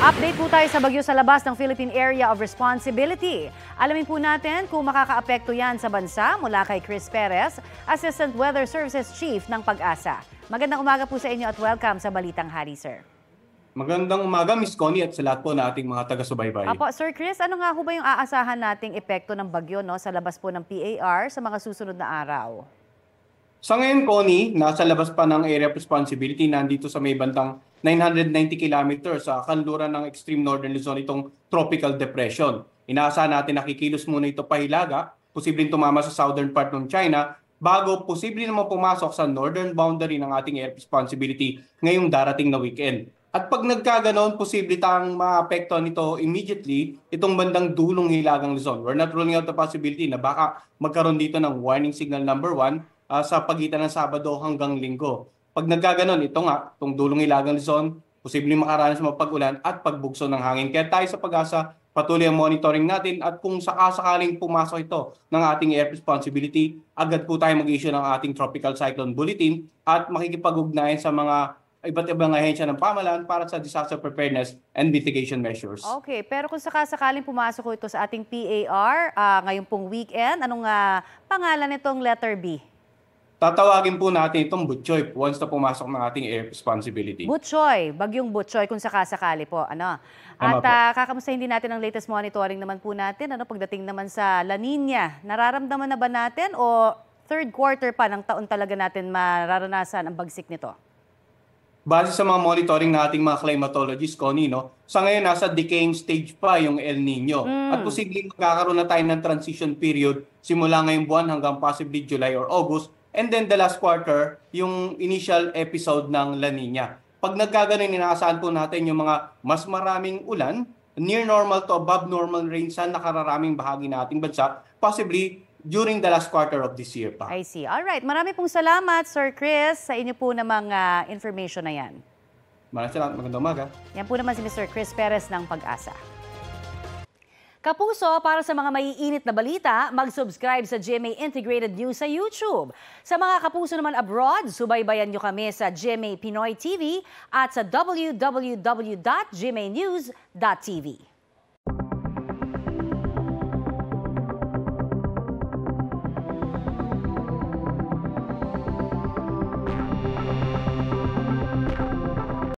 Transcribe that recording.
Update po tayo sa bagyo sa labas ng Philippine Area of Responsibility. Alamin po natin kung makakaapekto yan sa bansa mula kay Chris Perez, Assistant Weather Services Chief ng Pag-asa. Magandang umaga po sa inyo at welcome sa Balitang Hari, sir. Magandang umaga, Miss Connie, at sa lahat po na ating mga taga-subaybay. Apo, Sir Chris, ano nga ho ba yung aasahan nating epekto ng bagyo sa labas po ng PAR sa mga susunod na araw? Sa ngayon, Connie, nasa labas pa ng Area of Responsibility, nandito sa may bantang 990 kilometers sa kanluran ng extreme northern Luzon itong tropical depression. Inaasahan natin nakikilos muna ito pahilaga, posibleng tumama sa southern part ng China, bago posibleng naman pumasok sa northern boundary ng ating Area of Responsibility ngayong darating na weekend. At pag nagkaganon, posible tayong maapektuhan nito immediately itong bandang dulong hilagang Luzon. We're not ruling out the possibility na baka magkaroon dito ng warning signal number 1 sa pagitan ng Sabado hanggang Linggo. Pag nagkaganon, itong dulong hilagang Luzon, posibleng makaranas ng mapag-ulan at pagbugso ng hangin. Kaya tayo sa Pag-asa, patuloy ang monitoring natin at kung sakasakaling pumasok ito ng ating air responsibility, agad po tayo mag-issue ng ating Tropical Cyclone Bulletin at makikipag-ugnayan sa mga iba't ibang ahensya ng pamahalaan para sa disaster preparedness and mitigation measures. Okay, pero kung sakasakaling pumasok ito sa ating PAR ngayong pong weekend, anong pangalan nitong letter B? Tatawagin po natin itong Butchoy once na pumasok ng ating air responsibility. Butchoy, bagyong Butchoy kung sakasakali po. At kakamustahin din natin ang latest monitoring naman po natin pagdating naman sa La Nina. Nararamdaman na ba natin o third quarter pa ng taon talaga natin mararanasan ang bagsik nito? Base sa mga monitoring ng ating mga climatologists, Connie, sa ngayon nasa decaying stage pa yung El Nino. At posibleng magkakaroon na tayo ng transition period simula ngayong buwan hanggang possibly July or August. And then the last quarter, yung initial episode ng La Nina. Pag nagkaganon, inaasahan po natin yung mga mas maraming ulan, near normal to above normal rain sa nakararaming bahagi ng ating bansa, possibly during the last quarter of this year pa. I see. Alright, marami pong salamat, Sir Chris, sa inyo po namang information na yan. Maraming salamat, magandang umaga. Yan po naman si Mr. Chris Perez ng Pag-asa. Kapuso, para sa mga maiinit na balita, mag-subscribe sa GMA Integrated News sa YouTube. Sa mga kapuso naman abroad, subaybayan nyo kami sa GMA Pinoy TV at sa www.gmanews.tv.